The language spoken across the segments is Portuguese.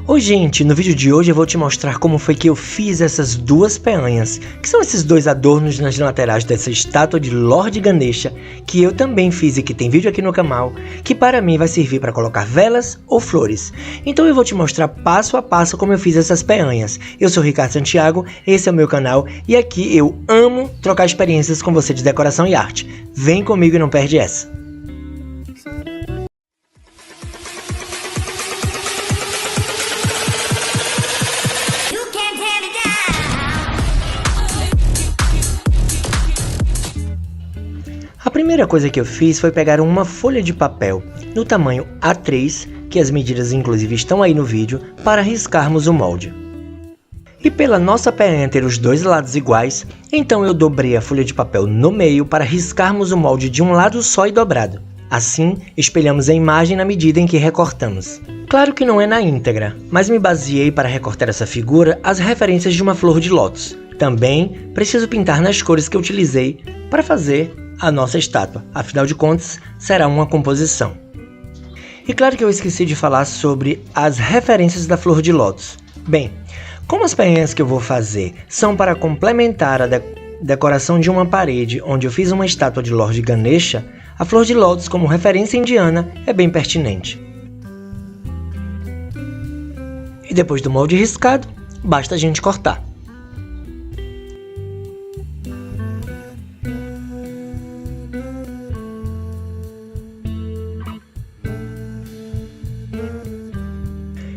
Oi gente, no vídeo de hoje eu vou te mostrar como foi que eu fiz essas duas peanhas, que são esses dois adornos nas laterais dessa estátua de Lord Ganesha, que eu também fiz e que tem vídeo aqui no canal, que para mim vai servir para colocar velas ou flores. Então eu vou te mostrar passo a passo como eu fiz essas peanhas. Eu sou Ricardo Santiago, esse é o meu canal e aqui eu amo trocar experiências com você de decoração e arte. Vem comigo e não perde essa! A primeira coisa que eu fiz foi pegar uma folha de papel no tamanho A3, que as medidas inclusive estão aí no vídeo, para riscarmos o molde. E pela nossa peanha ter os dois lados iguais, então eu dobrei a folha de papel no meio para riscarmos o molde de um lado só e dobrado. Assim, espelhamos a imagem na medida em que recortamos. Claro que não é na íntegra, mas me baseei para recortar essa figura as referências de uma flor de lótus. Também preciso pintar nas cores que eu utilizei para fazer a nossa estátua, afinal de contas, será uma composição. E claro que eu esqueci de falar sobre as referências da flor de lótus. Bem, como as peanhas que eu vou fazer são para complementar a decoração de uma parede onde eu fiz uma estátua de Lord Ganesha, a flor de lótus como referência indiana é bem pertinente. E depois do molde riscado, basta a gente cortar.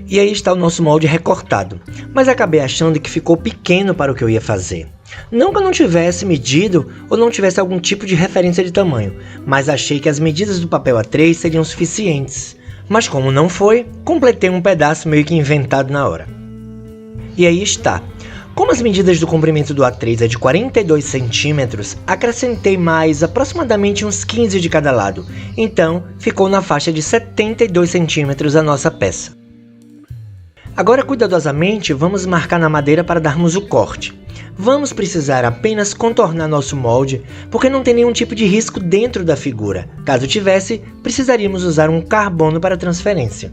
E aí está o nosso molde recortado, mas acabei achando que ficou pequeno para o que eu ia fazer. Não que eu não tivesse medido ou não tivesse algum tipo de referência de tamanho, mas achei que as medidas do papel A3 seriam suficientes. Mas como não foi, completei um pedaço meio que inventado na hora. E aí está. Como as medidas do comprimento do A3 é de 42 centímetros, acrescentei mais aproximadamente uns 15 de cada lado, então ficou na faixa de 72 centímetros a nossa peça. Agora, cuidadosamente, vamos marcar na madeira para darmos o corte. Vamos precisar apenas contornar nosso molde, porque não tem nenhum tipo de risco dentro da figura. Caso tivesse, precisaríamos usar um carbono para transferência.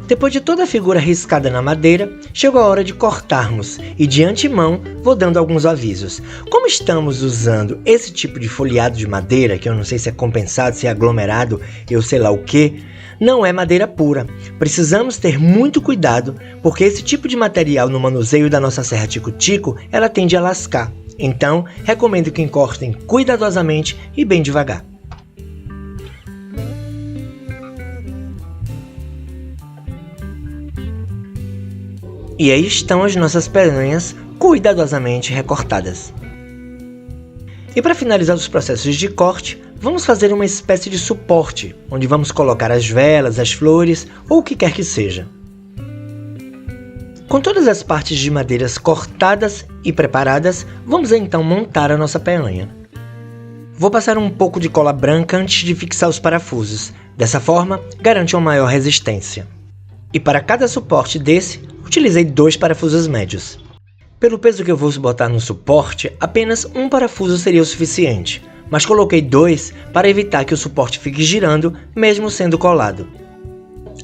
Depois de toda a figura riscada na madeira, chegou a hora de cortarmos e de antemão vou dando alguns avisos. Como estamos usando esse tipo de folheado de madeira, que eu não sei se é compensado, se é aglomerado, eu sei lá o que, não é madeira pura. Precisamos ter muito cuidado, porque esse tipo de material no manuseio da nossa serra tico-tico, ela tende a lascar. Então, recomendo que cortem cuidadosamente e bem devagar. E aí estão as nossas peanhas cuidadosamente recortadas. E para finalizar os processos de corte, vamos fazer uma espécie de suporte, onde vamos colocar as velas, as flores ou o que quer que seja. Com todas as partes de madeiras cortadas e preparadas, vamos então montar a nossa peanha. Vou passar um pouco de cola branca antes de fixar os parafusos, dessa forma garante uma maior resistência. E para cada suporte desse, utilizei 2 parafusos médios. Pelo peso que eu vou botar no suporte, apenas um parafuso seria o suficiente, mas coloquei 2 para evitar que o suporte fique girando, mesmo sendo colado.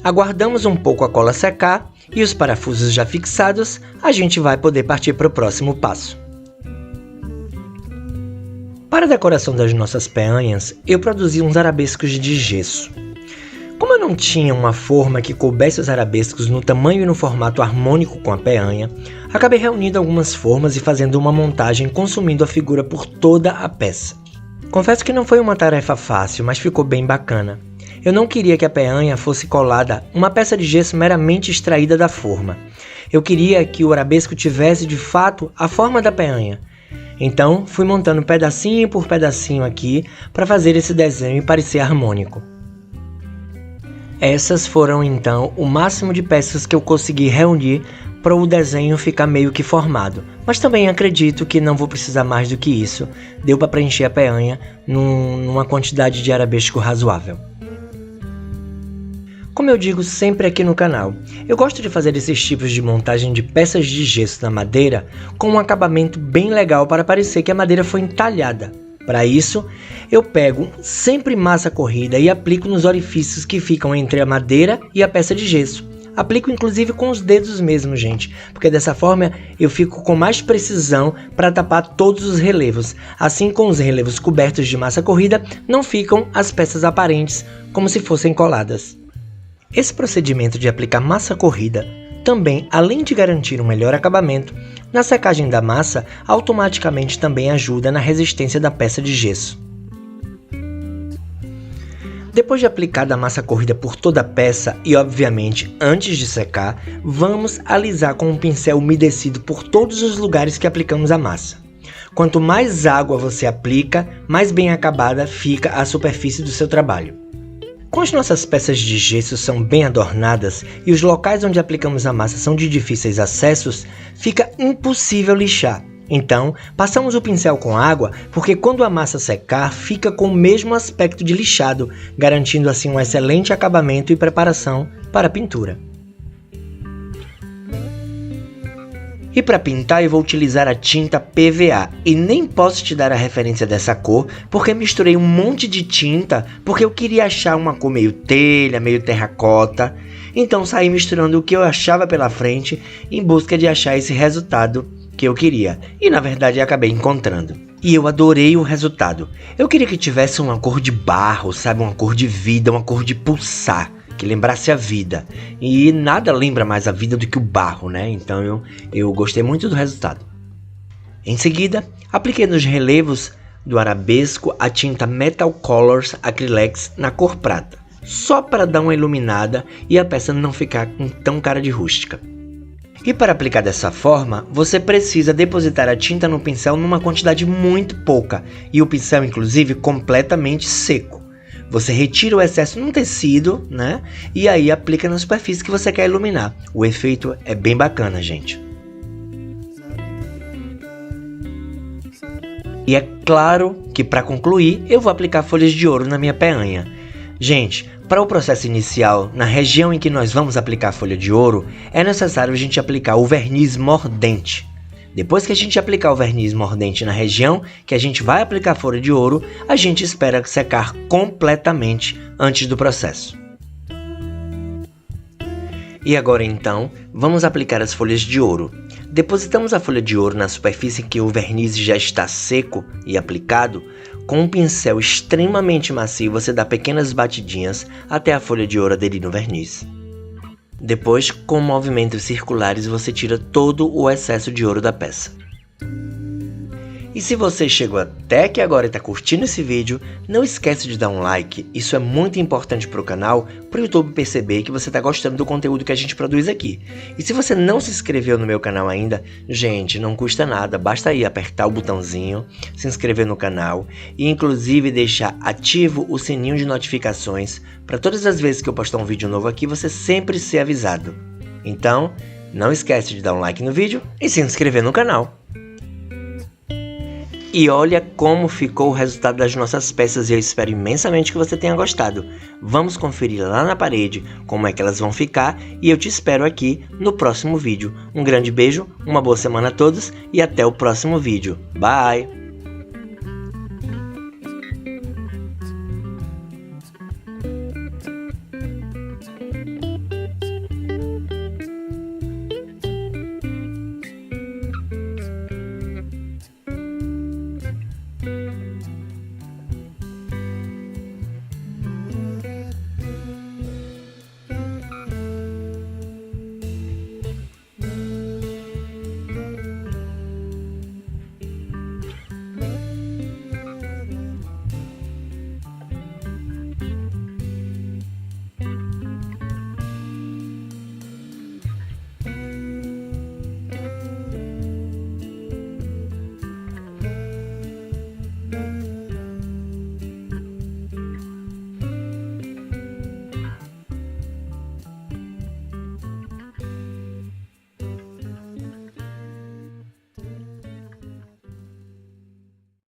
Aguardamos um pouco a cola secar e os parafusos já fixados, a gente vai poder partir para o próximo passo. Para a decoração das nossas peanhas, eu produzi uns arabescos de gesso. Como eu não tinha uma forma que coubesse os arabescos no tamanho e no formato harmônico com a peanha, acabei reunindo algumas formas e fazendo uma montagem consumindo a figura por toda a peça. Confesso que não foi uma tarefa fácil, mas ficou bem bacana. Eu não queria que a peanha fosse colada uma peça de gesso meramente extraída da forma. Eu queria que o arabesco tivesse de fato a forma da peanha. Então fui montando pedacinho por pedacinho aqui para fazer esse desenho e parecer harmônico. Essas foram então o máximo de peças que eu consegui reunir para o desenho ficar meio que formado. Mas também acredito que não vou precisar mais do que isso. Deu para preencher a peanha numa quantidade de arabesco razoável. Como eu digo sempre aqui no canal, eu gosto de fazer esses tipos de montagem de peças de gesso na madeira com um acabamento bem legal para parecer que a madeira foi entalhada. Para isso, eu pego sempre massa corrida e aplico nos orifícios que ficam entre a madeira e a peça de gesso. Aplico inclusive com os dedos mesmo, gente, porque dessa forma eu fico com mais precisão para tapar todos os relevos. Assim, com os relevos cobertos de massa corrida, não ficam as peças aparentes como se fossem coladas. Esse procedimento de aplicar massa corrida também, além de garantir um melhor acabamento, na secagem da massa, automaticamente também ajuda na resistência da peça de gesso. Depois de aplicada a massa corrida por toda a peça e, obviamente, antes de secar, vamos alisar com um pincel umedecido por todos os lugares que aplicamos a massa. Quanto mais água você aplica, mais bem acabada fica a superfície do seu trabalho. Como as nossas peças de gesso são bem adornadas e os locais onde aplicamos a massa são de difíceis acessos, fica impossível lixar. Então, passamos o pincel com água, porque quando a massa secar, fica com o mesmo aspecto de lixado, garantindo assim um excelente acabamento e preparação para a pintura. E para pintar eu vou utilizar a tinta PVA, e nem posso te dar a referência dessa cor, porque misturei um monte de tinta, porque eu queria achar uma cor meio telha, meio terracota. Então saí misturando o que eu achava pela frente, em busca de achar esse resultado que eu queria, e na verdade acabei encontrando. E eu adorei o resultado. Eu queria que tivesse uma cor de barro, sabe, uma cor de vida, uma cor de pulsar, que lembrasse a vida. E nada lembra mais a vida do que o barro, né? Então eu gostei muito do resultado. Em seguida, apliquei nos relevos do arabesco a tinta Metal Colors Acrylex na cor prata, só para dar uma iluminada e a peça não ficar com tão cara de rústica. E para aplicar dessa forma, você precisa depositar a tinta no pincel numa quantidade muito pouca, e o pincel inclusive completamente seco. Você retira o excesso num tecido, né? E aí aplica na superfície que você quer iluminar. O efeito é bem bacana, gente. E é claro que para concluir, eu vou aplicar folhas de ouro na minha peanha. Gente, para o processo inicial, na região em que nós vamos aplicar a folha de ouro, é necessário a gente aplicar o verniz mordente. Depois que a gente aplicar o verniz mordente na região que a gente vai aplicar a folha de ouro, a gente espera secar completamente antes do processo. E agora então, vamos aplicar as folhas de ouro. Depositamos a folha de ouro na superfície em que o verniz já está seco e aplicado. Com um pincel extremamente macio, você dá pequenas batidinhas até a folha de ouro aderir no verniz. Depois, com movimentos circulares, você tira todo o excesso de ouro da peça. E se você chegou até aqui agora e está curtindo esse vídeo, não esquece de dar um like, isso é muito importante para o canal, para o YouTube perceber que você está gostando do conteúdo que a gente produz aqui. E se você não se inscreveu no meu canal ainda, gente, não custa nada, basta aí apertar o botãozinho, se inscrever no canal e inclusive deixar ativo o sininho de notificações para todas as vezes que eu postar um vídeo novo aqui você sempre ser avisado. Então, não esquece de dar um like no vídeo e se inscrever no canal. E olha como ficou o resultado das nossas peças e eu espero imensamente que você tenha gostado. Vamos conferir lá na parede como é que elas vão ficar e eu te espero aqui no próximo vídeo. Um grande beijo, uma boa semana a todos e até o próximo vídeo. Bye!